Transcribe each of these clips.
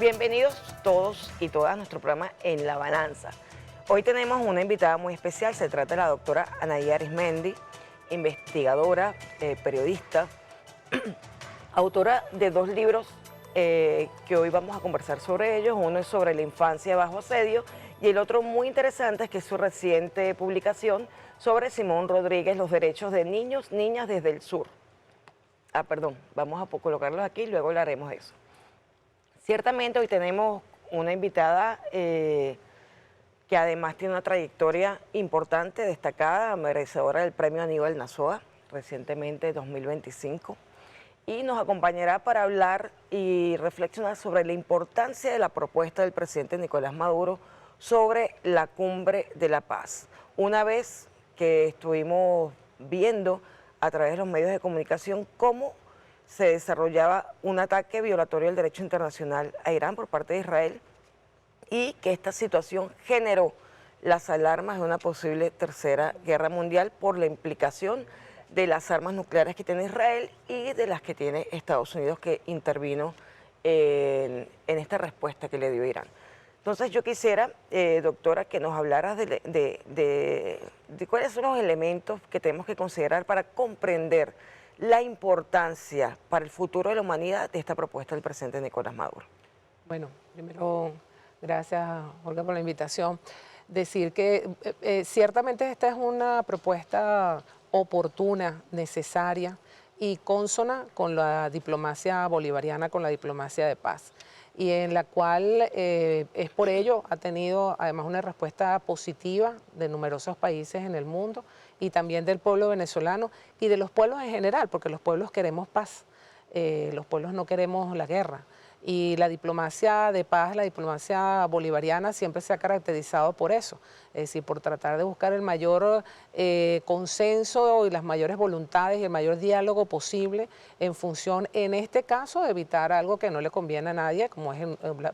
Bienvenidos todos y todas a nuestro programa En la Balanza. Hoy tenemos una invitada muy especial, se trata de la doctora Anaí Arizmendi, investigadora, periodista, autora de dos libros que hoy vamos a conversar sobre ellos. Uno es sobre la infancia bajo asedio y el otro muy interesante es que es su reciente publicación sobre Simón Rodríguez, los derechos de niños, niñas desde el sur. Vamos a colocarlos aquí y luego hablaremos de eso. Ciertamente hoy tenemos una invitada que además tiene una trayectoria importante, destacada, merecedora del premio Aníbal Nazoa, recientemente 2025, y nos acompañará para hablar y reflexionar sobre la importancia de la propuesta del presidente Nicolás Maduro sobre la Cumbre de la Paz. Una vez que estuvimos viendo a través de los medios de comunicación cómo se desarrollaba un ataque violatorio del derecho internacional a Irán por parte de Israel y que esta situación generó las alarmas de una posible tercera guerra mundial por la implicación de las armas nucleares que tiene Israel y de las que tiene Estados Unidos, que intervino en esta respuesta que le dio Irán. Entonces yo quisiera, doctora, que nos hablaras de cuáles son los elementos que tenemos que considerar para comprender la importancia para el futuro de la humanidad de esta propuesta del presidente Nicolás Maduro. Bueno, primero, gracias, Olga, por la invitación. Decir que ciertamente esta es una propuesta oportuna, necesaria y consona con la diplomacia bolivariana, con la diplomacia de paz, y en la cual es por ello ha tenido además una respuesta positiva de numerosos países en el mundo y también del pueblo venezolano y de los pueblos en general, porque los pueblos queremos paz, los pueblos no queremos la guerra. Y la diplomacia de paz, la diplomacia bolivariana siempre se ha caracterizado por eso, es decir, por tratar de buscar el mayor consenso y las mayores voluntades y el mayor diálogo posible en función, en este caso, de evitar algo que no le conviene a nadie, como es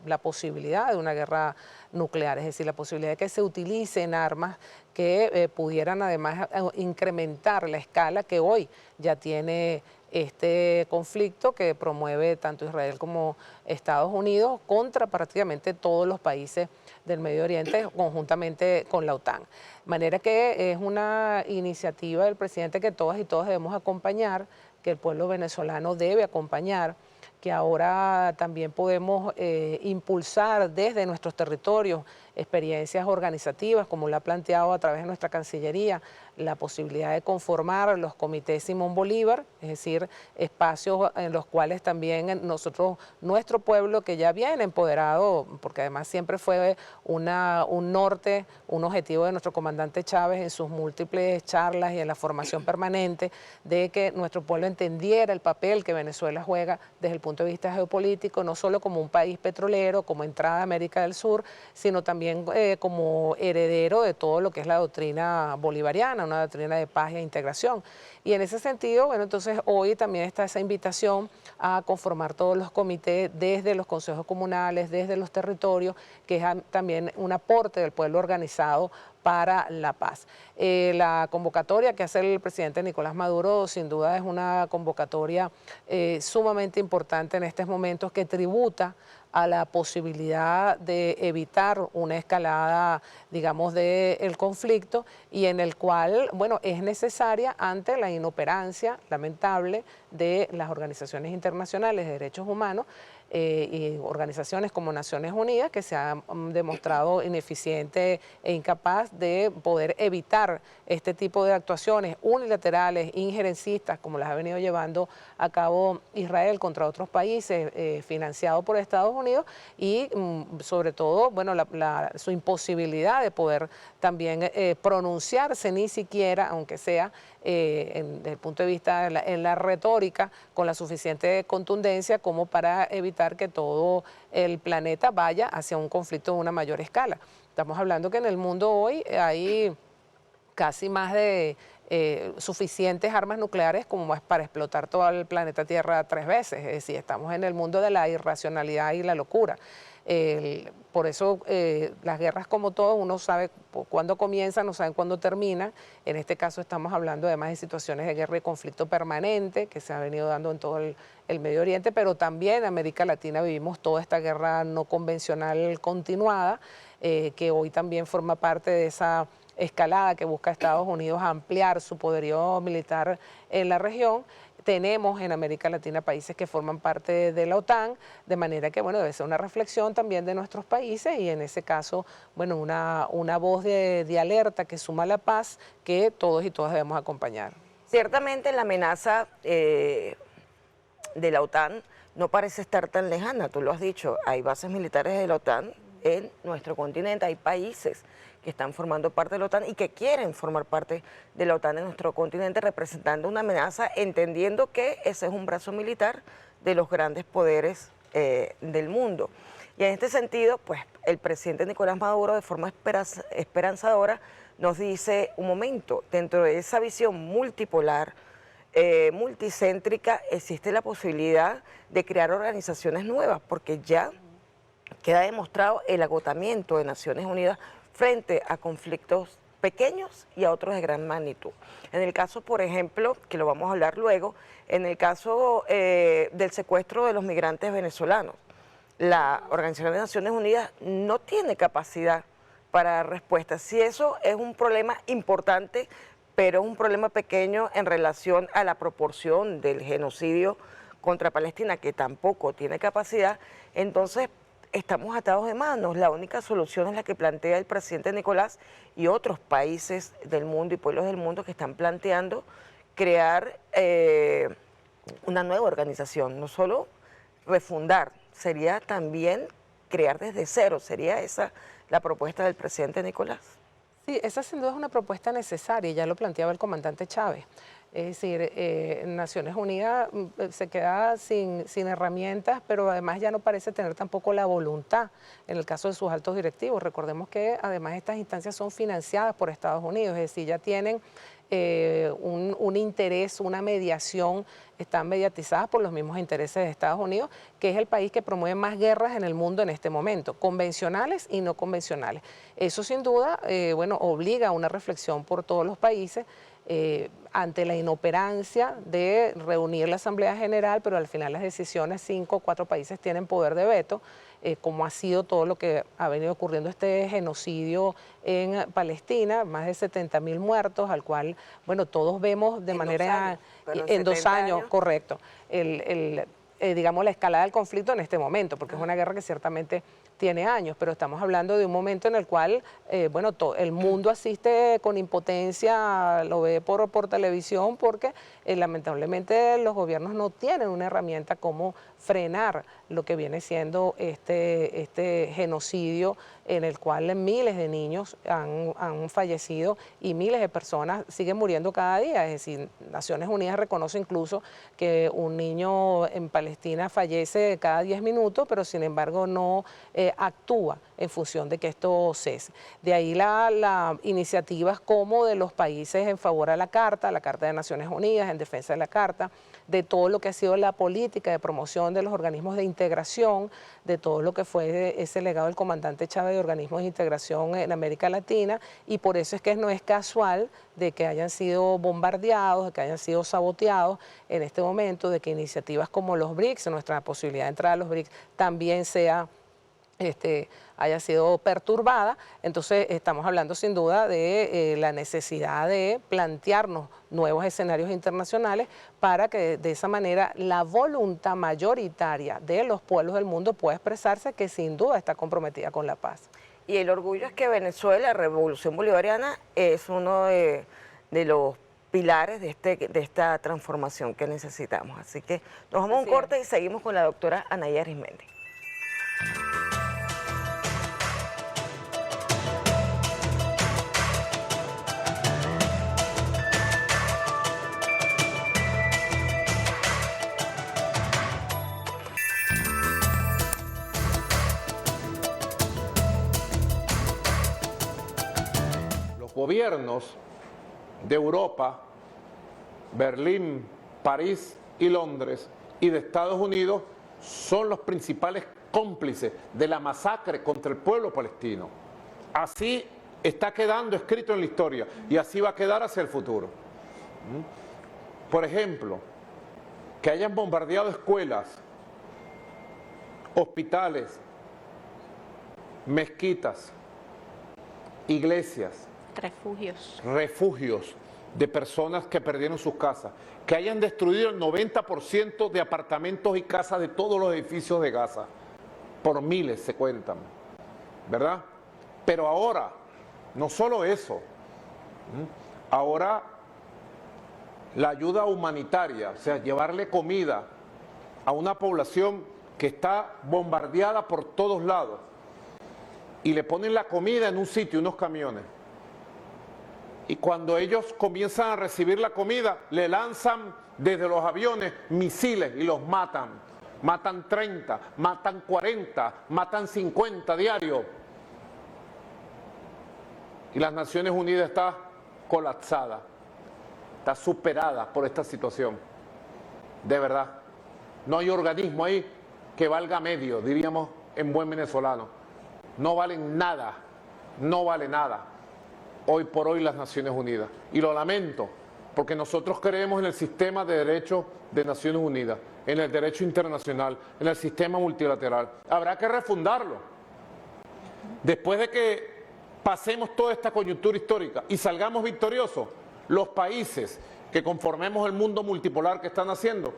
la posibilidad de una guerra nuclear, es decir, la posibilidad de que se utilicen armas que pudieran además incrementar la escala que hoy ya tiene este conflicto que promueve tanto Israel como Estados Unidos contra prácticamente todos los países del Medio Oriente conjuntamente con la OTAN. De manera que es una iniciativa del presidente que todas y todos debemos acompañar, que el pueblo venezolano debe acompañar, que ahora también podemos impulsar desde nuestros territorios experiencias organizativas, como lo ha planteado a través de nuestra Cancillería, la posibilidad de conformar los comités Simón Bolívar, es decir, espacios en los cuales también nuestro pueblo que ya viene empoderado, porque además siempre fue un norte, un objetivo de nuestro comandante Chávez en sus múltiples charlas y en la formación permanente, de que nuestro pueblo entendiera el papel que Venezuela juega desde el punto de vista geopolítico, no solo como un país petrolero, como entrada a América del Sur, sino también como heredero de todo lo que es la doctrina bolivariana, una doctrina de paz e integración. Y en ese sentido, bueno, entonces hoy también está esa invitación a conformar todos los comités desde los consejos comunales, desde los territorios, que es también un aporte del pueblo organizado para la paz. La convocatoria que hace el presidente Nicolás Maduro sin duda es una convocatoria sumamente importante en estos momentos, que tributa a la posibilidad de evitar una escalada, digamos, del conflicto, y en el cual, bueno, es necesaria ante la inoperancia lamentable de las organizaciones internacionales de derechos humanos y organizaciones como Naciones Unidas, que se han demostrado ineficiente e incapaz de poder evitar este tipo de actuaciones unilaterales, injerencistas, como las ha venido llevando a cabo Israel contra otros países, financiado por Estados Unidos, y sobre todo, bueno, su imposibilidad de poder también pronunciarse, ni siquiera, aunque sea desde el punto de vista en la retórica, con la suficiente contundencia como para evitar que todo el planeta vaya hacia un conflicto de una mayor escala. Estamos hablando que en el mundo hoy hay casi más de suficientes armas nucleares como es para explotar todo el planeta Tierra 3 veces. Es decir, estamos en el mundo de la irracionalidad y la locura. Por eso las guerras, como todo, uno sabe cuándo comienzan, no sabe cuándo terminan. En este caso estamos hablando además de situaciones de guerra y conflicto permanente que se ha venido dando en todo el Medio Oriente, pero también en América Latina vivimos toda esta guerra no convencional continuada, que hoy también forma parte de esa escalada que busca Estados Unidos ampliar su poderío militar en la región. Tenemos en América Latina países que forman parte de la OTAN, de manera que, bueno, debe ser una reflexión también de nuestros países y en ese caso, bueno, una voz de alerta que suma la paz que todos y todas debemos acompañar. Ciertamente la amenaza de la OTAN no parece estar tan lejana, tú lo has dicho, hay bases militares de la OTAN en nuestro continente, hay países que están formando parte de la OTAN y que quieren formar parte de la OTAN en nuestro continente, representando una amenaza, entendiendo que ese es un brazo militar de los grandes poderes del mundo. Y en este sentido, pues el presidente Nicolás Maduro, de forma esperanzadora, nos dice, un momento, dentro de esa visión multipolar, multicéntrica, existe la posibilidad de crear organizaciones nuevas, porque ya queda demostrado el agotamiento de Naciones Unidas frente a conflictos pequeños y a otros de gran magnitud. En el caso, por ejemplo, que lo vamos a hablar luego, en el caso del secuestro de los migrantes venezolanos, la Organización de Naciones Unidas no tiene capacidad para dar respuesta. Si eso es un problema importante, pero es un problema pequeño en relación a la proporción del genocidio contra Palestina, que tampoco tiene capacidad, entonces estamos atados de manos. La única solución es la que plantea el presidente Nicolás y otros países del mundo y pueblos del mundo que están planteando crear una nueva organización, no solo refundar, sería también crear desde cero, sería esa la propuesta del presidente Nicolás. Sí, esa sin duda es una propuesta necesaria, ya lo planteaba el comandante Chávez. Es decir, Naciones Unidas se queda sin herramientas, pero además ya no parece tener tampoco la voluntad en el caso de sus altos directivos. Recordemos que además estas instancias son financiadas por Estados Unidos, es decir, ya tienen un interés, una mediación, están mediatizadas por los mismos intereses de Estados Unidos, que es el país que promueve más guerras en el mundo en este momento, convencionales y no convencionales. Eso sin duda, bueno, obliga a una reflexión por todos los países, ante la inoperancia de reunir la Asamblea General, pero al final las decisiones, 5 o 4 países tienen poder de veto, como ha sido todo lo que ha venido ocurriendo, este genocidio en Palestina, más de 70.000 muertos, al cual, bueno, todos vemos de manera... En 2 años, correcto, digamos, la escalada del conflicto en este momento, porque es una guerra que ciertamente tiene años, pero estamos hablando de un momento en el cual, bueno, el mundo asiste con impotencia, lo ve por televisión, porque lamentablemente los gobiernos no tienen una herramienta como frenar lo que viene siendo este genocidio en el cual miles de niños han fallecido y miles de personas siguen muriendo cada día. Es decir, Naciones Unidas reconoce incluso que un niño en Palestina fallece cada 10 minutos, pero sin embargo no actúa en función de que esto cese. De ahí las iniciativas como de los países en favor a la Carta de Naciones Unidas, en defensa de la Carta, de todo lo que ha sido la política de promoción de los organismos de integración, de todo lo que fue ese legado del comandante Chávez de organismos de integración en América Latina, y por eso es que no es casual de que hayan sido bombardeados, de que hayan sido saboteados en este momento, de que iniciativas como los BRICS, nuestra posibilidad de entrar a los BRICS, también haya sido perturbada. Entonces estamos hablando sin duda de la necesidad de plantearnos nuevos escenarios internacionales para que de esa manera la voluntad mayoritaria de los pueblos del mundo pueda expresarse, que sin duda está comprometida con la paz. Y el orgullo es que Venezuela, la revolución bolivariana, es uno de los pilares de esta transformación que necesitamos. Así que nos vamos a un corte y seguimos con la doctora Anaya Arismendi. Gobiernos de Europa, Berlín, París y Londres, y de Estados Unidos, son los principales cómplices de la masacre contra el pueblo palestino. Así está quedando escrito en la historia y así va a quedar hacia el futuro. Por ejemplo, que hayan bombardeado escuelas, hospitales, mezquitas, iglesias, refugios de personas que perdieron sus casas, que hayan destruido el 90% de apartamentos y casas de todos los edificios de Gaza, por miles se cuentan, ¿verdad? Pero ahora, no solo eso, ahora la ayuda humanitaria, o sea, llevarle comida a una población que está bombardeada por todos lados, y le ponen la comida en un sitio, unos camiones, y cuando ellos comienzan a recibir la comida, le lanzan desde los aviones misiles y los matan. Matan 30, matan 40, matan 50 diarios. Y las Naciones Unidas está colapsada, está superada por esta situación. De verdad, no hay organismo ahí que valga medio, diríamos en buen venezolano. No valen nada, no vale nada hoy por hoy las Naciones Unidas. Y lo lamento, porque nosotros creemos en el sistema de derechos de Naciones Unidas, en el derecho internacional, en el sistema multilateral. Habrá que refundarlo. Después de que pasemos toda esta coyuntura histórica y salgamos victoriosos, los países que conformemos el mundo multipolar que están haciendo,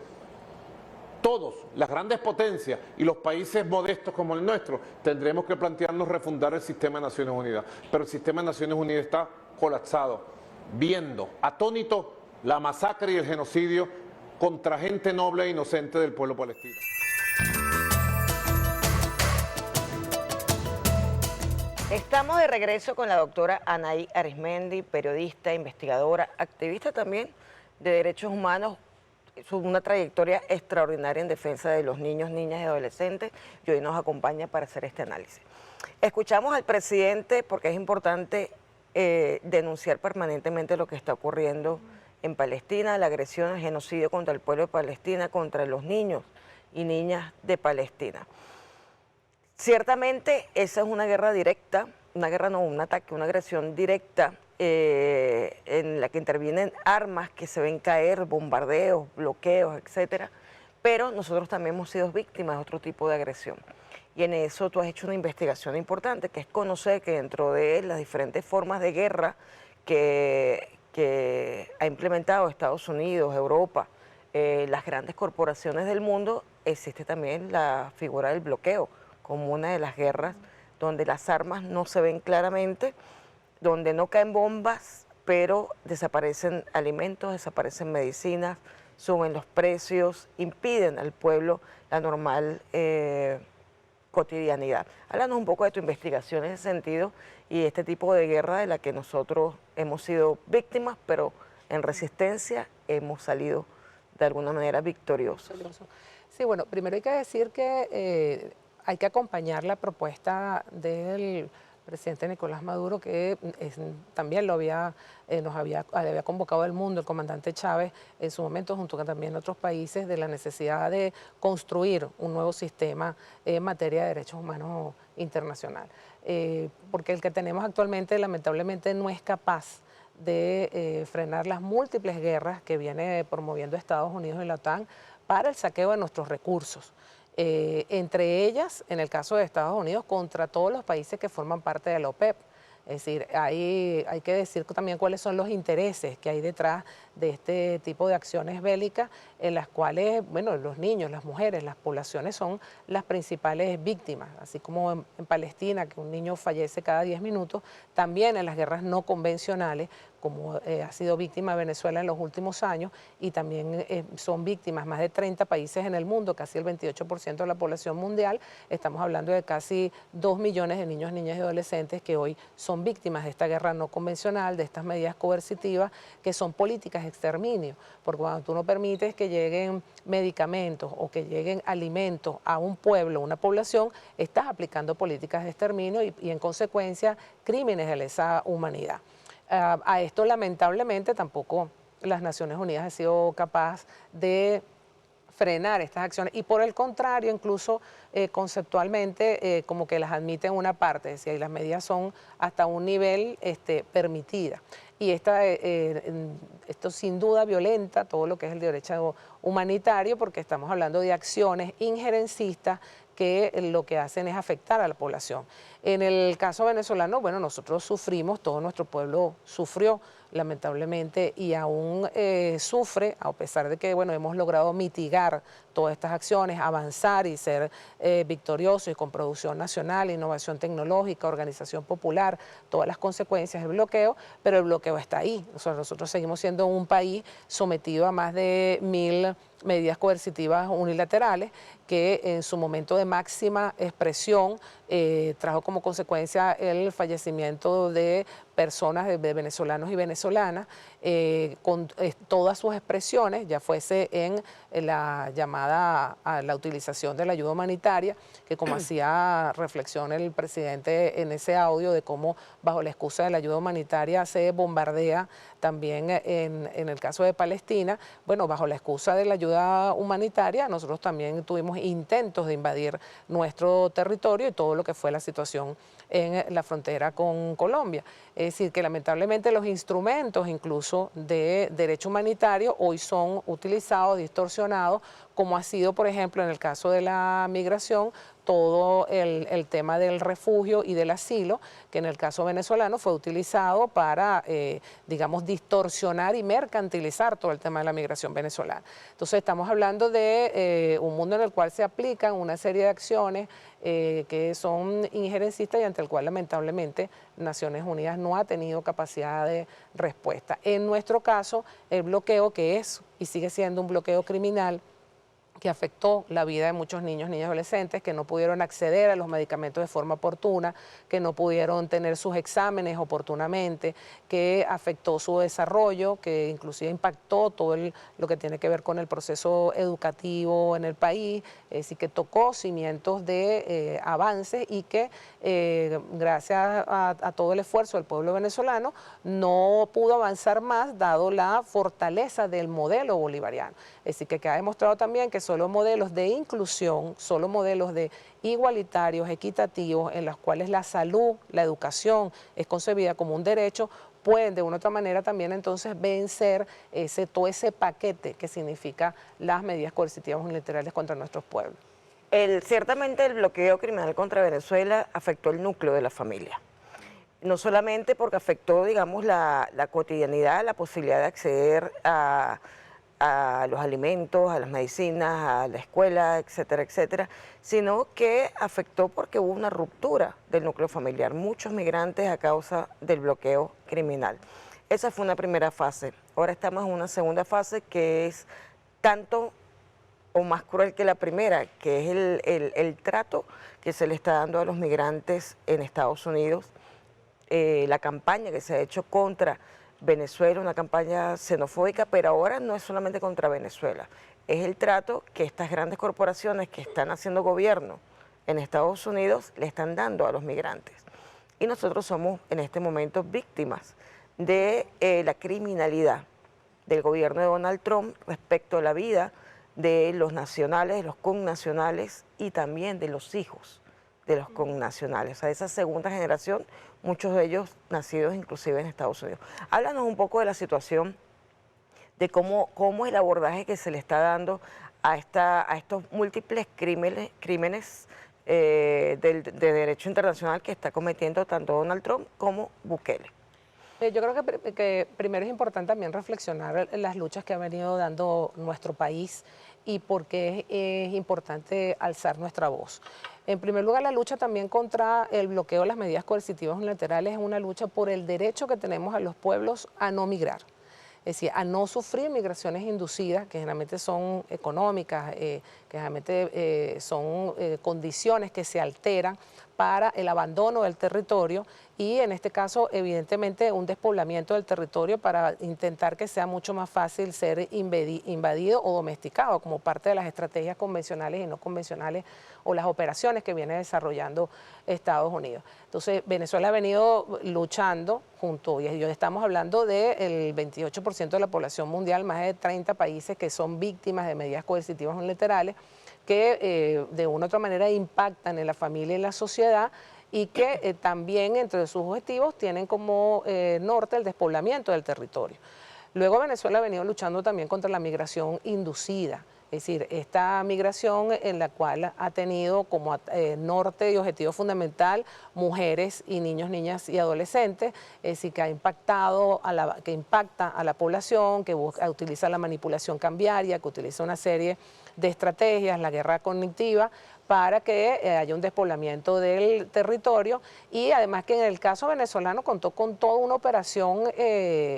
todos, las grandes potencias y los países modestos como el nuestro, tendremos que plantearnos refundar el sistema de Naciones Unidas. Pero el sistema de Naciones Unidas está colapsado, viendo atónito la masacre y el genocidio contra gente noble e inocente del pueblo palestino. Estamos de regreso con la doctora Anaí Arizmendi, periodista, investigadora, activista también de derechos humanos, una trayectoria extraordinaria en defensa de los niños, niñas y adolescentes, y hoy nos acompaña para hacer este análisis. Escuchamos al presidente porque es importante denunciar permanentemente lo que está ocurriendo en Palestina, la agresión, el genocidio contra el pueblo de Palestina, contra los niños y niñas de Palestina. Ciertamente esa es una guerra directa, una guerra no, un ataque, una agresión directa en la que intervienen armas que se ven caer, bombardeos, bloqueos, etcétera, pero nosotros también hemos sido víctimas de otro tipo de agresión. Y en eso tú has hecho una investigación importante, que es conocer que dentro de las diferentes formas de guerra que ha implementado Estados Unidos, Europa, las grandes corporaciones del mundo, existe también la figura del bloqueo como una de las guerras donde las armas no se ven claramente, donde no caen bombas, pero desaparecen alimentos, desaparecen medicinas, suben los precios, impiden al pueblo la normal cotidianidad. Háblanos un poco de tu investigación en ese sentido y este tipo de guerra de la que nosotros hemos sido víctimas, pero en resistencia hemos salido de alguna manera victoriosos. Sí, bueno, primero hay que decir que hay que acompañar la propuesta del presidente Nicolás Maduro, que también nos había convocado el mundo, el comandante Chávez, en su momento, junto con también otros países, de la necesidad de construir un nuevo sistema en materia de derechos humanos internacional. Porque el que tenemos actualmente, lamentablemente, no es capaz de frenar las múltiples guerras que viene promoviendo Estados Unidos y la OTAN para el saqueo de nuestros recursos. Entre ellas, en el caso de Estados Unidos, contra todos los países que forman parte de la OPEP. Es decir, hay que decir también cuáles son los intereses que hay detrás de este tipo de acciones bélicas en las cuales, bueno, los niños, las mujeres, las poblaciones son las principales víctimas, así como en Palestina, que un niño fallece cada 10 minutos, también en las guerras no convencionales, como ha sido víctima Venezuela en los últimos años, y también son víctimas más de 30 países en el mundo, casi el 28% de la población mundial. Estamos hablando de casi 2 millones de niños, niñas y adolescentes que hoy son víctimas de esta guerra no convencional, de estas medidas coercitivas, que son políticas de exterminio, porque cuando tú no permites que lleguen medicamentos o que lleguen alimentos a un pueblo, una población, estás aplicando políticas de exterminio y en consecuencia crímenes de lesa humanidad. A esto lamentablemente tampoco las Naciones Unidas han sido capaz de frenar estas acciones y por el contrario, incluso conceptualmente, como que las admite en una parte, es decir, las medidas son hasta un nivel permitida. Y esto sin duda violenta todo lo que es el derecho humanitario, porque estamos hablando de acciones injerencistas que lo que hacen es afectar a la población. En el caso venezolano, bueno, nosotros sufrimos, todo nuestro pueblo sufrió lamentablemente y aún sufre, a pesar de que, bueno, hemos logrado mitigar todas estas acciones, avanzar y ser victoriosos y con producción nacional, innovación tecnológica, organización popular, todas las consecuencias del bloqueo, pero el bloqueo está ahí. O sea, nosotros seguimos siendo un país sometido a más de 1000 medidas coercitivas unilaterales que en su momento de máxima expresión trajo como consecuencia el fallecimiento de personas, de venezolanos y venezolanas, con todas sus expresiones, ya fuese en la llamada a la utilización de la ayuda humanitaria, que como hacía reflexión el presidente en ese audio de cómo bajo la excusa de la ayuda humanitaria se bombardea también en el caso de Palestina, bueno, bajo la excusa de la ayuda humanitaria, nosotros también tuvimos intentos de invadir nuestro territorio y todo lo que fue la situación en la frontera con Colombia. Es decir, que lamentablemente los instrumentos incluso de derecho humanitario hoy son utilizados, distorsionados, como ha sido, por ejemplo, en el caso de la migración, todo el tema del refugio y del asilo, que en el caso venezolano fue utilizado para, digamos, distorsionar y mercantilizar todo el tema de la migración venezolana. Entonces estamos hablando de un mundo en el cual se aplican una serie de acciones que son injerencistas y ante el cual lamentablemente Naciones Unidas no ha tenido capacidad de respuesta. En nuestro caso, el bloqueo, que es y sigue siendo un bloqueo criminal, que afectó la vida de muchos niños, niñas y adolescentes, que no pudieron acceder a los medicamentos de forma oportuna, que no pudieron tener sus exámenes oportunamente, que afectó su desarrollo, que inclusive impactó todo lo que tiene que ver con el proceso educativo en el país, es decir, que tocó cimientos de avances y que gracias a todo el esfuerzo del pueblo venezolano no pudo avanzar más dado la fortaleza del modelo bolivariano. Es decir, que ha demostrado también que solo modelos de inclusión, solo modelos de igualitarios, equitativos, en los cuales la salud, la educación es concebida como un derecho, pueden de una u otra manera también entonces vencer todo ese paquete que significa las medidas coercitivas unilaterales contra nuestros pueblos. Ciertamente el bloqueo criminal contra Venezuela afectó el núcleo de la familia. No solamente porque afectó, digamos, la cotidianidad, la posibilidad de acceder a los alimentos, a las medicinas, a la escuela, etcétera, etcétera, sino que afectó porque hubo una ruptura del núcleo familiar, muchos migrantes a causa del bloqueo criminal. Esa fue una primera fase. Ahora estamos en una segunda fase que es tanto o más cruel que la primera, que es el trato que se le está dando a los migrantes en Estados Unidos, la campaña que se ha hecho contra Venezuela, una campaña xenofóbica, pero ahora no es solamente contra Venezuela, es el trato que estas grandes corporaciones que están haciendo gobierno en Estados Unidos le están dando a los migrantes. Y nosotros somos en este momento víctimas de la criminalidad del gobierno de Donald Trump respecto a la vida de los nacionales, de los connacionales y también de los hijos de los connacionales, o sea, esa segunda generación, muchos de ellos nacidos inclusive en Estados Unidos. Háblanos un poco de la situación, de cómo es el abordaje que se le está dando a estos múltiples crímenes de derecho internacional que está cometiendo tanto Donald Trump como Bukele. Yo creo que primero es importante también reflexionar en las luchas que ha venido dando nuestro país y por qué es importante alzar nuestra voz. En primer lugar, la lucha también contra el bloqueo de las medidas coercitivas unilaterales es una lucha por el derecho que tenemos a los pueblos a no migrar. Es decir, a no sufrir migraciones inducidas, que generalmente son económicas, que generalmente son condiciones que se alteran para el abandono del territorio y en este caso evidentemente un despoblamiento del territorio para intentar que sea mucho más fácil ser invadido o domesticado como parte de las estrategias convencionales y no convencionales o las operaciones que viene desarrollando Estados Unidos. Entonces Venezuela ha venido luchando junto, y estamos hablando del 28% de la población mundial, más de 30 países que son víctimas de medidas coercitivas unilaterales que de una u otra manera impactan en la familia y en la sociedad y que también entre sus objetivos tienen como norte el despoblamiento del territorio. Luego Venezuela ha venido luchando también contra la migración inducida, es decir, esta migración en la cual ha tenido como norte y objetivo fundamental mujeres y niños, niñas y adolescentes, es decir, que ha impactado que impacta a la población, que utiliza la manipulación cambiaria, que utiliza una serie de estrategias, la guerra cognitiva, para que haya un despoblamiento del territorio y además que en el caso venezolano contó con toda una operación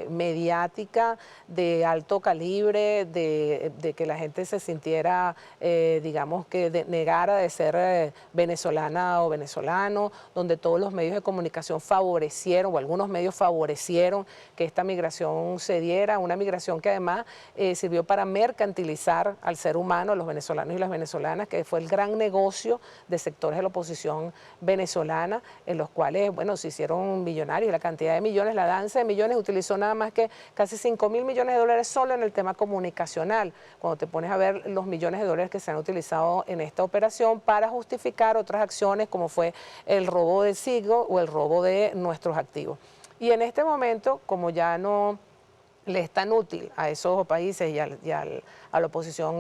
mediática de alto calibre, de que la gente se sintiera, digamos que negara de ser venezolana o venezolano, donde todos los medios de comunicación favorecieron, o algunos medios favorecieron que esta migración se diera, una migración que además sirvió para mercantilizar al ser humano, a los venezolanos y las venezolanas, que fue el gran negocio de sectores de la oposición venezolana, en los cuales, bueno, se hicieron millonarios, la cantidad de millones, la danza de millones, utilizó nada más que casi 5.000 millones de dólares solo en el tema comunicacional, cuando te pones a ver los millones de dólares que se han utilizado en esta operación para justificar otras acciones como fue el robo del siglo o el robo de nuestros activos. Y en este momento, como ya no le es tan útil a esos países y a la oposición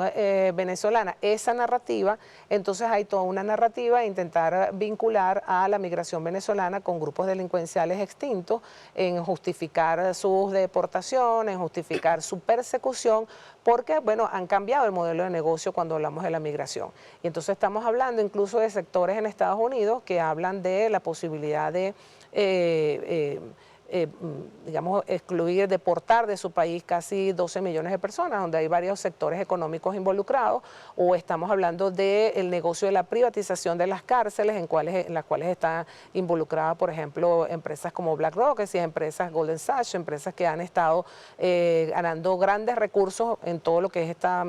venezolana esa narrativa, entonces hay toda una narrativa de intentar vincular a la migración venezolana con grupos delincuenciales extintos, en justificar sus deportaciones, en justificar su persecución, porque, bueno, han cambiado el modelo de negocio cuando hablamos de la migración. Y entonces estamos hablando incluso de sectores en Estados Unidos que hablan de la posibilidad de digamos, excluir, deportar de su país casi 12 millones de personas, donde hay varios sectores económicos involucrados, o estamos hablando del negocio de la privatización de las cárceles, en las cuales está involucrada, por ejemplo, empresas como BlackRock, y empresas Goldman Sachs, empresas que han estado ganando grandes recursos en todo lo que es esta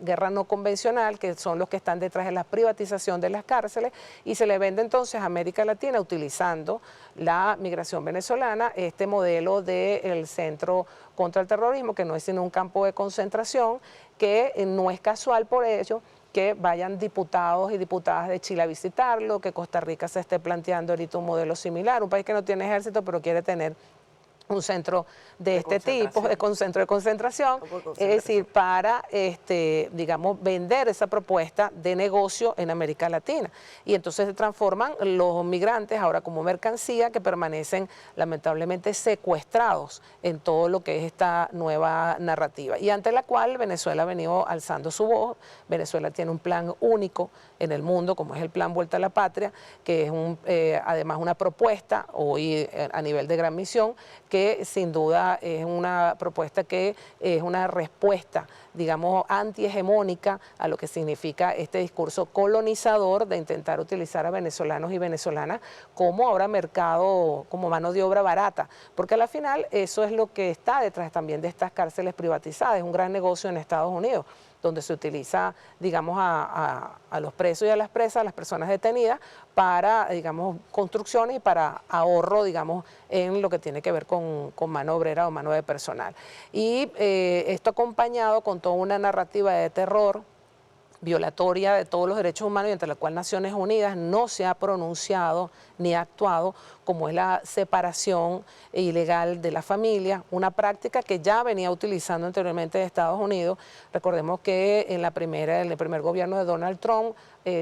guerra no convencional, que son los que están detrás de la privatización de las cárceles, y se le vende entonces a América Latina utilizando la migración venezolana, este modelo del Centro contra el Terrorismo, que no es sino un campo de concentración, que no es casual por ello que vayan diputados y diputadas de Chile a visitarlo, que Costa Rica se esté planteando ahorita un modelo similar, un país que no tiene ejército pero quiere tener un centro de este tipo, un centro de concentración, es decir, para, digamos, vender esa propuesta de negocio en América Latina. Y entonces se transforman los migrantes ahora como mercancía que permanecen lamentablemente secuestrados en todo lo que es esta nueva narrativa. Y ante la cual Venezuela ha venido alzando su voz. Venezuela tiene un plan único en el mundo, como es el Plan Vuelta a la Patria, que es además una propuesta hoy a nivel de gran misión, que sin duda es una propuesta que es una respuesta, digamos, antihegemónica a lo que significa este discurso colonizador de intentar utilizar a venezolanos y venezolanas como ahora mercado, como mano de obra barata, porque al final eso es lo que está detrás también de estas cárceles privatizadas, es un gran negocio en Estados Unidos, donde se utiliza, digamos, a los presos y a las presas, a las personas detenidas, para, digamos, construcciones y para ahorro, digamos, en lo que tiene que ver con mano obrera o mano de personal. Y esto acompañado con toda una narrativa de terror, violatoria de todos los derechos humanos y entre la cual Naciones Unidas no se ha pronunciado ni ha actuado, como es la separación ilegal de la familia, una práctica que ya venía utilizando anteriormente de Estados Unidos. Recordemos que en el primer gobierno de Donald Trump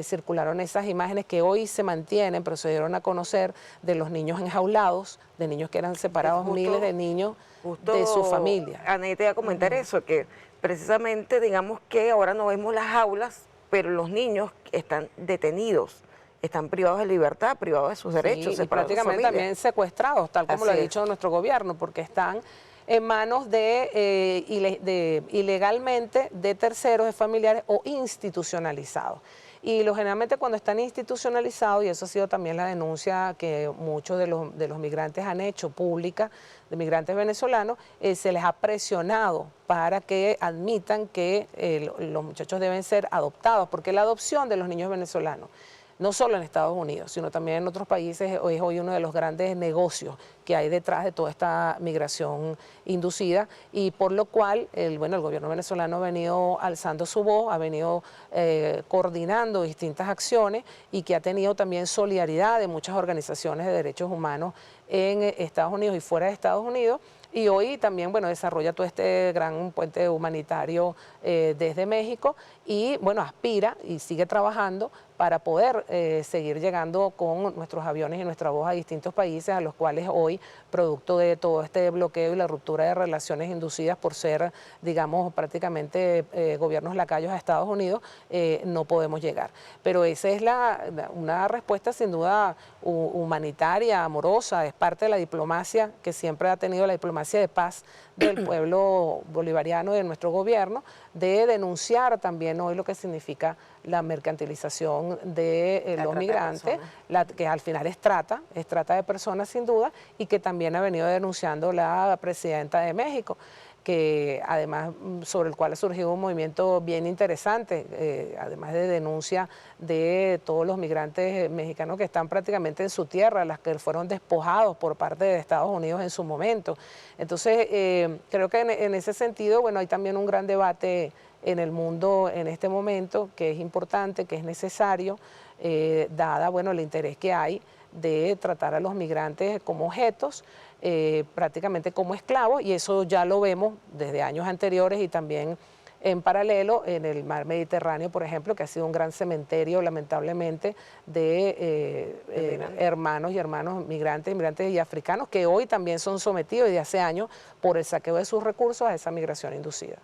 circularon esas imágenes que hoy se mantienen, pero se dieron a conocer de los niños enjaulados, de niños que eran separados, miles de niños de su familia. Anaí, te iba a comentar eso, que precisamente digamos que ahora no vemos las jaulas, pero los niños están detenidos, están privados de libertad, privados de sus derechos. Y prácticamente también secuestrados, tal como lo ha dicho nuestro gobierno, porque están en manos de ilegalmente de terceros, de familiares o institucionalizados. Y generalmente cuando están institucionalizados, y eso ha sido también la denuncia que muchos de los migrantes han hecho pública, de migrantes venezolanos, se les ha presionado para que admitan que los muchachos deben ser adoptados, porque la adopción de los niños venezolanos, no solo en Estados Unidos, sino también en otros países, es hoy uno de los grandes negocios que hay detrás de toda esta migración inducida, y por lo cual el gobierno venezolano ha venido alzando su voz, ha venido coordinando distintas acciones, y que ha tenido también solidaridad de muchas organizaciones de derechos humanos en Estados Unidos y fuera de Estados Unidos. Y hoy también, desarrolla todo este gran puente humanitario desde México y, aspira y sigue trabajando para poder seguir llegando con nuestros aviones y nuestra voz a distintos países a los cuales hoy, producto de todo este bloqueo y la ruptura de relaciones inducidas por ser, digamos, prácticamente gobiernos lacayos a Estados Unidos, no podemos llegar. Pero esa es una respuesta sin duda humanitaria, amorosa, es parte de la diplomacia que siempre ha tenido la diplomacia de paz del pueblo bolivariano y de nuestro gobierno, de denunciar también hoy lo que significa la mercantilización de los migrantes, que al final es trata de personas sin duda, y que también ha venido denunciando la presidenta de México, que además sobre el cual ha surgido un movimiento bien interesante, además de denuncia de todos los migrantes mexicanos que están prácticamente en su tierra, las que fueron despojados por parte de Estados Unidos en su momento. Entonces, creo que en ese sentido, hay también un gran debate en el mundo en este momento, que es importante, que es necesario, dada, el interés que hay de tratar a los migrantes como objetos, prácticamente como esclavos, y eso ya lo vemos desde años anteriores y también en paralelo en el mar Mediterráneo, por ejemplo, que ha sido un gran cementerio, lamentablemente, de hermanos y hermanos migrantes y africanos, que hoy también son sometidos desde hace años por el saqueo de sus recursos a esa migración inducida.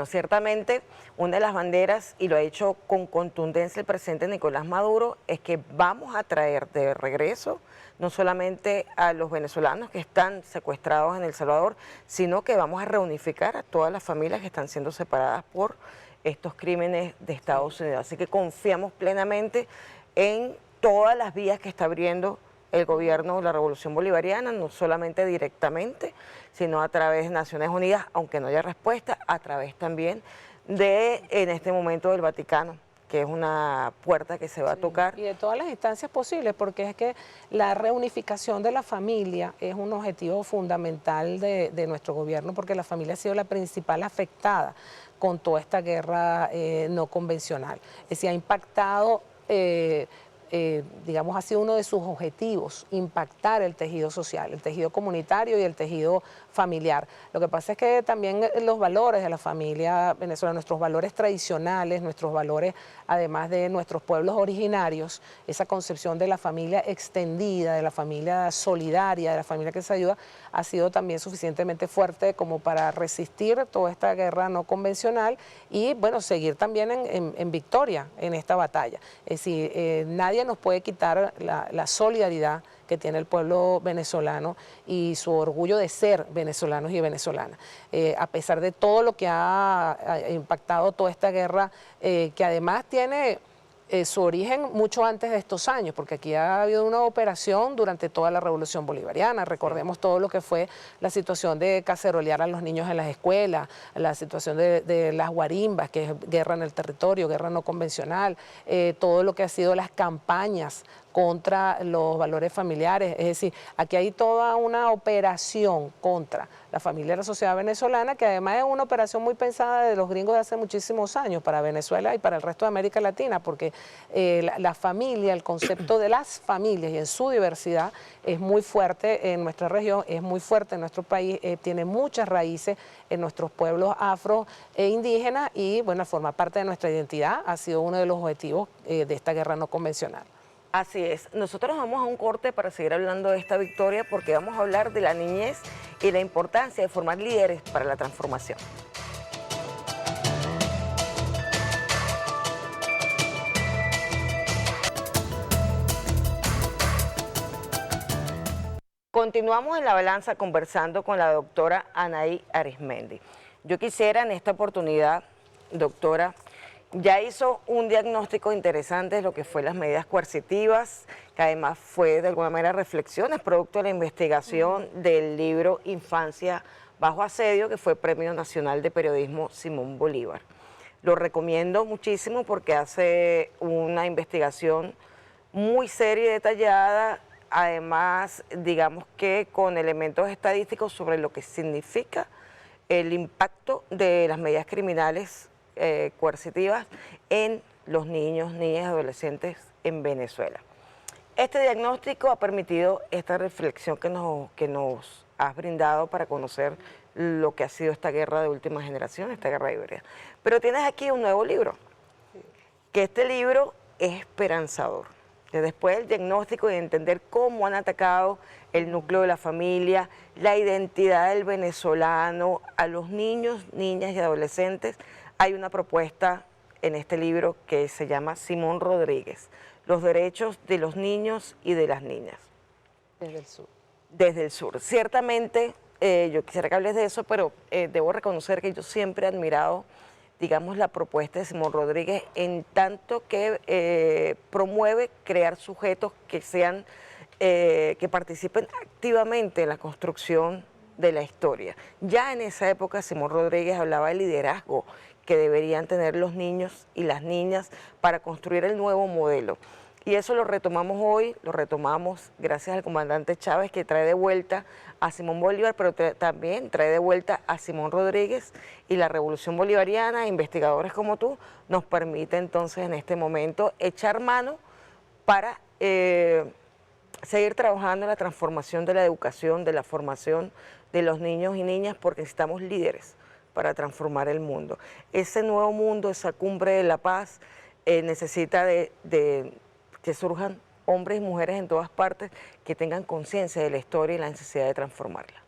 Ciertamente una de las banderas, y lo ha hecho con contundencia el presidente Nicolás Maduro, es que vamos a traer de regreso no solamente a los venezolanos que están secuestrados en El Salvador, sino que vamos a reunificar a todas las familias que están siendo separadas por estos crímenes de Estados Unidos. Así que confiamos plenamente en todas las vías que está abriendo el gobierno de la Revolución Bolivariana, no solamente directamente, sino a través de Naciones Unidas, aunque no haya respuesta, a través también de, en este momento, del Vaticano, que es una puerta que se va a tocar. Y de todas las instancias posibles, porque es que la reunificación de la familia es un objetivo fundamental de nuestro gobierno, porque la familia ha sido la principal afectada con toda esta guerra no convencional. Es decir, ha impactado... digamos, ha sido uno de sus objetivos, impactar el tejido social, el tejido comunitario y el tejido familiar. Lo que pasa es que también los valores de la familia venezolana, nuestros valores tradicionales, nuestros valores, además de nuestros pueblos originarios, esa concepción de la familia extendida, de la familia solidaria, de la familia que se ayuda, ha sido también suficientemente fuerte como para resistir toda esta guerra no convencional y, seguir también en victoria en esta batalla. Es decir, nadie nos puede quitar la solidaridad que tiene el pueblo venezolano y su orgullo de ser venezolanos y venezolanas. A pesar de todo lo que ha impactado toda esta guerra, que además tiene su origen mucho antes de estos años, porque aquí ha habido una operación durante toda la Revolución Bolivariana. Recordemos todo lo que fue la situación de cacerolear a los niños en las escuelas, la situación de las guarimbas, que es guerra en el territorio, guerra no convencional, todo lo que ha sido las campañas contra los valores familiares. Es decir, aquí hay toda una operación contra la familia y la sociedad venezolana, que además es una operación muy pensada de los gringos de hace muchísimos años para Venezuela y para el resto de América Latina, porque la familia, el concepto de las familias y en su diversidad es muy fuerte en nuestra región, es muy fuerte en nuestro país, tiene muchas raíces en nuestros pueblos afro e indígenas y, forma parte de nuestra identidad, ha sido uno de los objetivos de esta guerra no convencional. Así es. Nosotros vamos a un corte para seguir hablando de esta victoria porque vamos a hablar de la niñez y la importancia de formar líderes para la transformación. Continuamos en La Balanza conversando con la doctora Anaí Arismendi. Yo quisiera en esta oportunidad, doctora, Ya hizo un diagnóstico interesante de lo que fue las medidas coercitivas, que además fue de alguna manera reflexiones producto de la investigación del libro Infancia bajo asedio, que fue Premio Nacional de Periodismo Simón Bolívar. Lo recomiendo muchísimo porque hace una investigación muy seria y detallada, además, digamos que con elementos estadísticos sobre lo que significa el impacto de las medidas criminales coercitivas en los niños, niñas y adolescentes en Venezuela. Este diagnóstico ha permitido esta reflexión que nos has brindado para conocer lo que ha sido esta guerra de última generación, esta guerra híbrida. Pero tienes aquí un nuevo libro, que este libro es esperanzador. Después del diagnóstico y de entender cómo han atacado el núcleo de la familia, la identidad del venezolano, a los niños, niñas y adolescentes, hay una propuesta en este libro que se llama Simón Rodríguez, los derechos de los niños y de las niñas. Desde el sur. Desde el sur. Ciertamente, yo quisiera que hables de eso, pero debo reconocer que yo siempre he admirado, digamos, la propuesta de Simón Rodríguez en tanto que promueve crear sujetos que sean, que participen activamente en la construcción de la historia. Ya en esa época Simón Rodríguez hablaba del liderazgo que deberían tener los niños y las niñas para construir el nuevo modelo. Y eso lo retomamos hoy, lo retomamos gracias al comandante Chávez, que trae de vuelta a Simón Bolívar, pero también trae de vuelta a Simón Rodríguez, y la Revolución Bolivariana, investigadores como tú, nos permite entonces en este momento echar mano para seguir trabajando en la transformación de la educación, de la formación de los niños y niñas, porque necesitamos líderes para transformar el mundo. Ese nuevo mundo, esa cumbre de la paz, necesita de que surjan hombres y mujeres en todas partes que tengan conciencia de la historia y la necesidad de transformarla.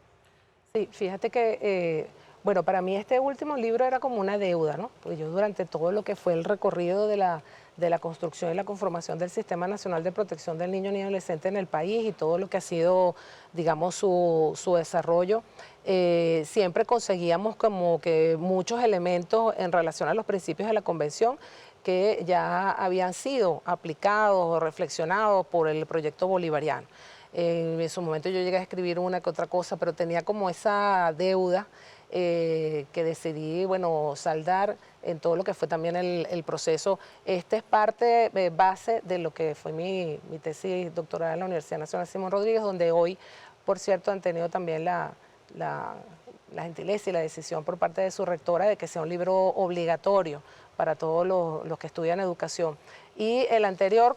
Sí, fíjate que, bueno, para mí este último libro era como una deuda, ¿no? Porque yo durante todo lo que fue el recorrido de la construcción y la conformación del Sistema Nacional de Protección del Niño y Adolescente en el país y todo lo que ha sido, digamos, su desarrollo, siempre conseguíamos como que muchos elementos en relación a los principios de la Convención que ya habían sido aplicados o reflexionados por el proyecto bolivariano. En su momento yo llegué a escribir una que otra cosa, pero tenía como esa deuda que decidí, bueno, saldar en todo lo que fue también el proceso. Este es parte base de lo que fue mi tesis doctoral en la Universidad Nacional Simón Rodríguez, donde hoy, por cierto, han tenido también la gentileza y la decisión por parte de su rectora de que sea un libro obligatorio para todos los que estudian educación. Y el anterior,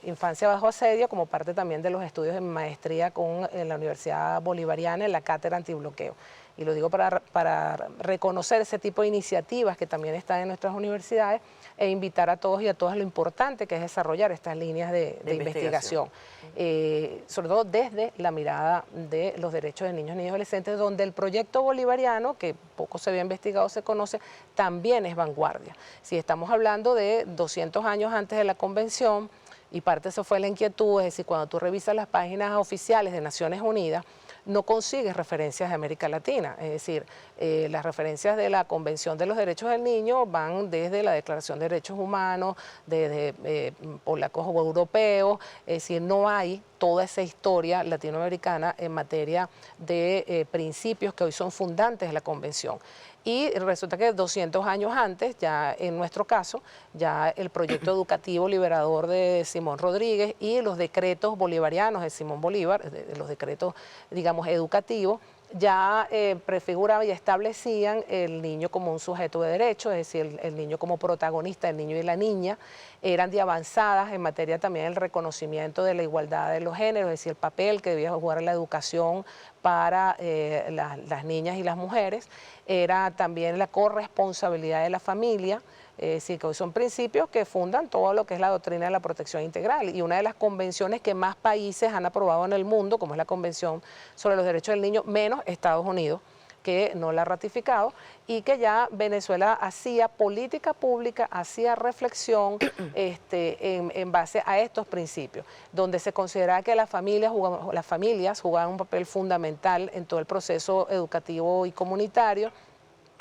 Infancia bajo asedio, como parte también de los estudios de maestría en la Universidad Bolivariana en la cátedra antibloqueo. Y lo digo para reconocer ese tipo de iniciativas que también están en nuestras universidades e invitar a todos y a todas lo importante que es desarrollar estas líneas de investigación. Sobre todo desde la mirada de los derechos de niños, niñas y adolescentes, donde el proyecto bolivariano, que poco se había investigado, se conoce, también es vanguardia. Si estamos hablando de 200 años antes de la Convención, y parte de eso fue la inquietud, es decir, cuando tú revisas las páginas oficiales de Naciones Unidas, no consigues referencias de América Latina, es decir, las referencias de la Convención de los Derechos del Niño van desde la Declaración de Derechos Humanos, desde polacos o europeos, es decir, no hay toda esa historia latinoamericana en materia de principios que hoy son fundantes de la Convención. Y resulta que 200 años antes, ya en nuestro caso, ya el proyecto educativo liberador de Simón Rodríguez y los decretos bolivarianos de Simón Bolívar, los decretos, digamos, educativos, ya prefiguraban y establecían el niño como un sujeto de derecho, es decir, el niño como protagonista, el niño y la niña, eran de avanzadas en materia también del reconocimiento de la igualdad de los géneros, es decir, el papel que debía jugar la educación para las niñas y las mujeres, era también la corresponsabilidad de la familia, sí, que hoy son principios que fundan todo lo que es la doctrina de la protección integral, y una de las convenciones que más países han aprobado en el mundo, como es la Convención sobre los Derechos del Niño, menos Estados Unidos, que no la ha ratificado, y que ya Venezuela hacía política pública, hacía reflexión en base a estos principios, donde se consideraba que las familias jugaban un papel fundamental en todo el proceso educativo y comunitario,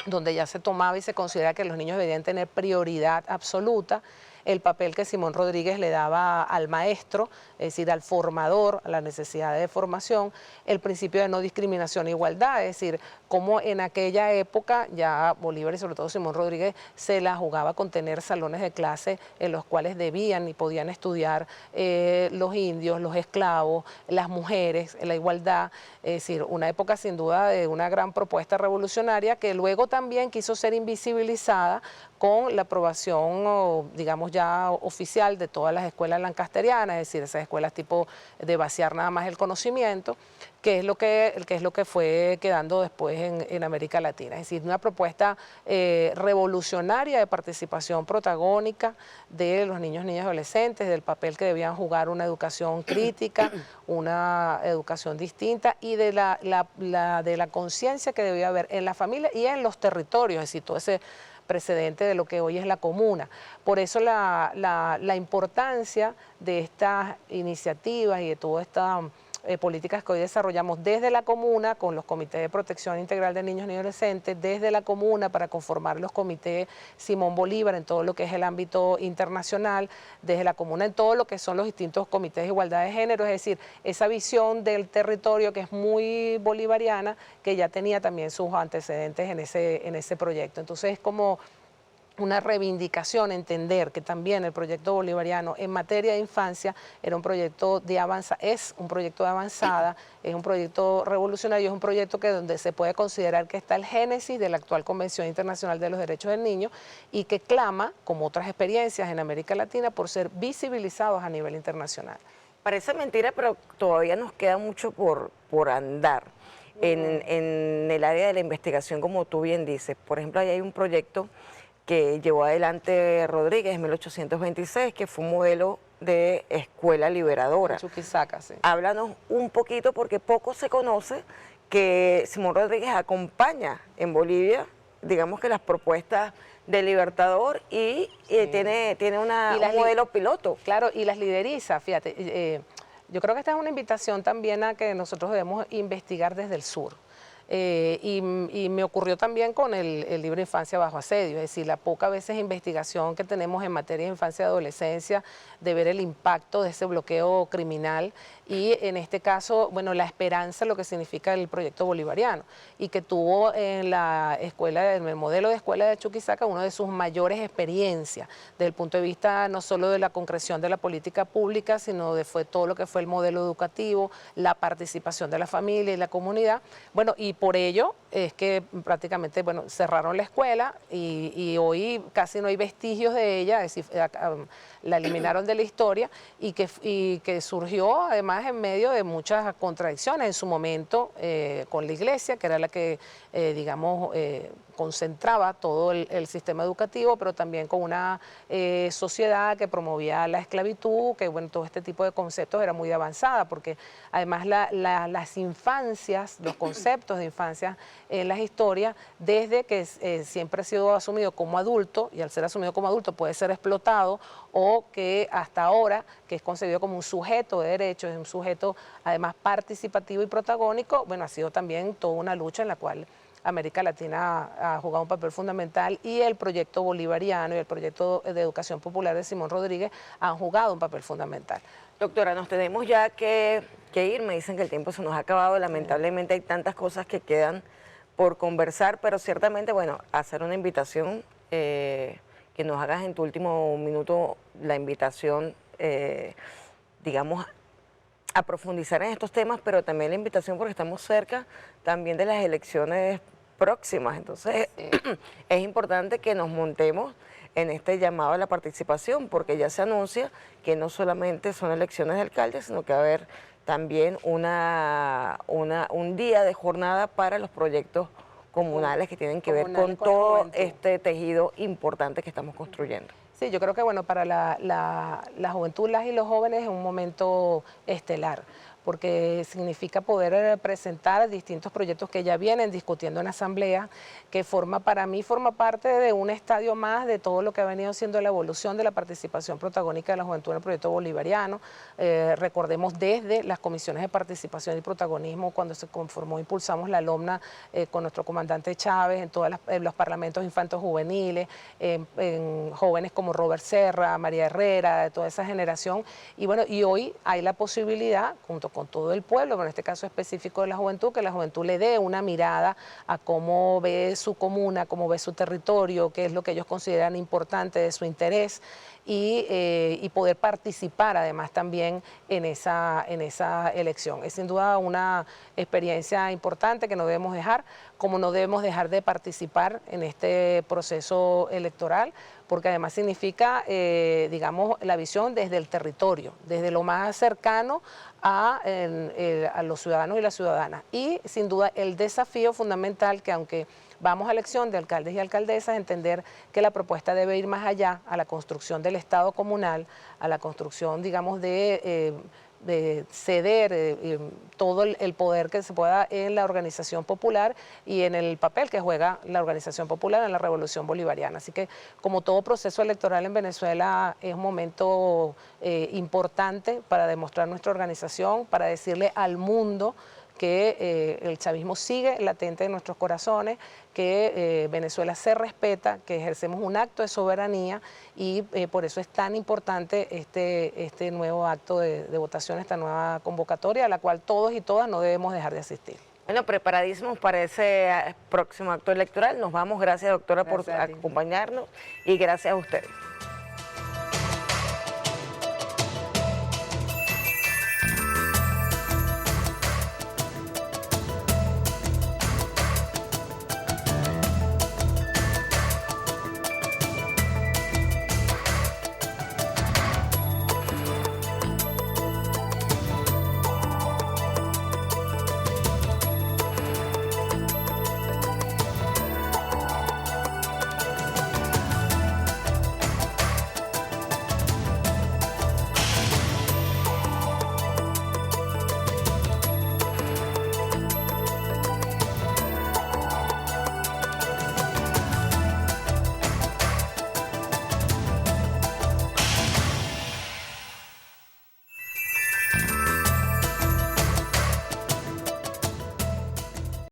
donde ya se tomaba y se considera que los niños deberían tener prioridad absoluta, el papel que Simón Rodríguez le daba al maestro, es decir, al formador, a la necesidad de formación, el principio de no discriminación e igualdad, es decir, cómo en aquella época ya Bolívar y sobre todo Simón Rodríguez se la jugaba con tener salones de clase en los cuales debían y podían estudiar los indios, los esclavos, las mujeres, la igualdad, es decir, una época sin duda de una gran propuesta revolucionaria que luego también quiso ser invisibilizada con la aprobación, digamos, ya oficial de todas las escuelas lancasterianas, es decir, esas escuelas tipo de vaciar nada más el conocimiento, que es lo que fue quedando después en América Latina. Es decir, una propuesta revolucionaria de participación protagónica de los niños, niñas y adolescentes, del papel que debían jugar una educación crítica, una educación distinta y de la conciencia que debía haber en la familia y en los territorios, es decir, todo ese precedente de lo que hoy es la comuna. Por eso la importancia de estas iniciativas y de todas estas políticas que hoy desarrollamos desde la comuna con los comités de protección integral de niños y adolescentes, desde la comuna para conformar los comités Simón Bolívar en todo lo que es el ámbito internacional, desde la comuna en todo lo que son los distintos comités de igualdad de género, es decir, esa visión del territorio que es muy bolivariana, que ya tenía también sus antecedentes en ese proyecto. Entonces es como una reivindicación, entender que también el proyecto bolivariano en materia de infancia era un proyecto es un proyecto de avanzada, es un proyecto revolucionario, es un proyecto que donde se puede considerar que está el génesis de la actual Convención Internacional de los Derechos del Niño y que clama, como otras experiencias en América Latina, por ser visibilizados a nivel internacional. Parece mentira, pero todavía nos queda mucho por andar en el área de la investigación, como tú bien dices. Por ejemplo, ahí hay un proyecto que llevó adelante Rodríguez en 1826, que fue un modelo de escuela liberadora. Chuquisaca, sí. Háblanos un poquito, porque poco se conoce que Simón Rodríguez acompaña en Bolivia, digamos que las propuestas del Libertador y tiene un modelo piloto. Claro, y las lideriza, fíjate. Yo creo que esta es una invitación también a que nosotros debemos investigar desde el sur. Y me ocurrió también con el libro Infancia bajo asedio, es decir, la poca veces investigación que tenemos en materia de infancia y adolescencia, de ver el impacto de ese bloqueo criminal y en este caso, bueno, la esperanza, lo que significa el proyecto bolivariano y que tuvo en la escuela, en el modelo de escuela de Chuquisaca, una de sus mayores experiencias desde el punto de vista no solo de la concreción de la política pública, sino de todo lo que fue el modelo educativo, la participación de la familia y la comunidad. Bueno, y por ello es que prácticamente, bueno, cerraron la escuela y hoy casi no hay vestigios de ella, es decir, la eliminaron de la historia y que surgió además en medio de muchas contradicciones en su momento con la iglesia, que era la que, digamos, concentraba todo el sistema educativo, pero también con una sociedad que promovía la esclavitud, que bueno, todo este tipo de conceptos era muy avanzada, porque además las infancias, los conceptos de infancia en las historias, desde que siempre ha sido asumido como adulto, y al ser asumido como adulto puede ser explotado, o que hasta ahora, que es concebido como un sujeto de derechos, es un sujeto además participativo y protagónico, bueno, ha sido también toda una lucha en la cual América Latina ha jugado un papel fundamental y el proyecto bolivariano y el proyecto de educación popular de Simón Rodríguez han jugado un papel fundamental. Doctora, nos tenemos ya que ir, me dicen que el tiempo se nos ha acabado, lamentablemente hay tantas cosas que quedan por conversar, pero ciertamente, bueno, hacer una invitación, que nos hagas en tu último minuto la invitación, digamos, a profundizar en estos temas, pero también la invitación porque estamos cerca también de las elecciones próximas. Entonces, es importante que nos montemos en este llamado a la participación, porque ya se anuncia que no solamente son elecciones de alcaldes, sino que va a haber también un día de jornada para los proyectos comunales que tienen que ver con todo este tejido importante que estamos construyendo. Sí, yo creo que bueno, para la juventud, las y los jóvenes es un momento estelar, porque significa poder presentar distintos proyectos que ya vienen discutiendo en asamblea, que para mí forma parte de un estadio más de todo lo que ha venido siendo la evolución de la participación protagónica de la juventud en el proyecto bolivariano. Recordemos desde las comisiones de participación y protagonismo, cuando se conformó, impulsamos la LOMNA con nuestro comandante Chávez, en todos los parlamentos infantos juveniles, en jóvenes como Robert Serra, María Herrera, de toda esa generación. Y bueno, y hoy hay la posibilidad, junto con todo el pueblo, pero en este caso específico de la juventud, que la juventud le dé una mirada a cómo ve su comuna, cómo ve su territorio, qué es lo que ellos consideran importante de su interés, y poder participar además también en esa elección. Es sin duda una experiencia importante que no debemos dejar, como no debemos dejar de participar en este proceso electoral, porque además significa, digamos, la visión desde el territorio, desde lo más cercano a los ciudadanos y las ciudadanas. Y sin duda el desafío fundamental, que aunque vamos a elección de alcaldes y alcaldesas, entender que la propuesta debe ir más allá, a la construcción del Estado comunal, a la construcción, digamos, de ceder todo el poder que se pueda en la organización popular y en el papel que juega la organización popular en la revolución bolivariana. Así que, como todo proceso electoral en Venezuela, es un momento importante para demostrar nuestra organización, para decirle al mundo que el chavismo sigue latente en nuestros corazones, que Venezuela se respeta, que ejercemos un acto de soberanía, y por eso es tan importante este nuevo acto de votación, esta nueva convocatoria, a la cual todos y todas no debemos dejar de asistir. Bueno, preparadísimos para ese próximo acto electoral. Nos vamos. Gracias, doctora, por acompañarnos, y gracias a ustedes.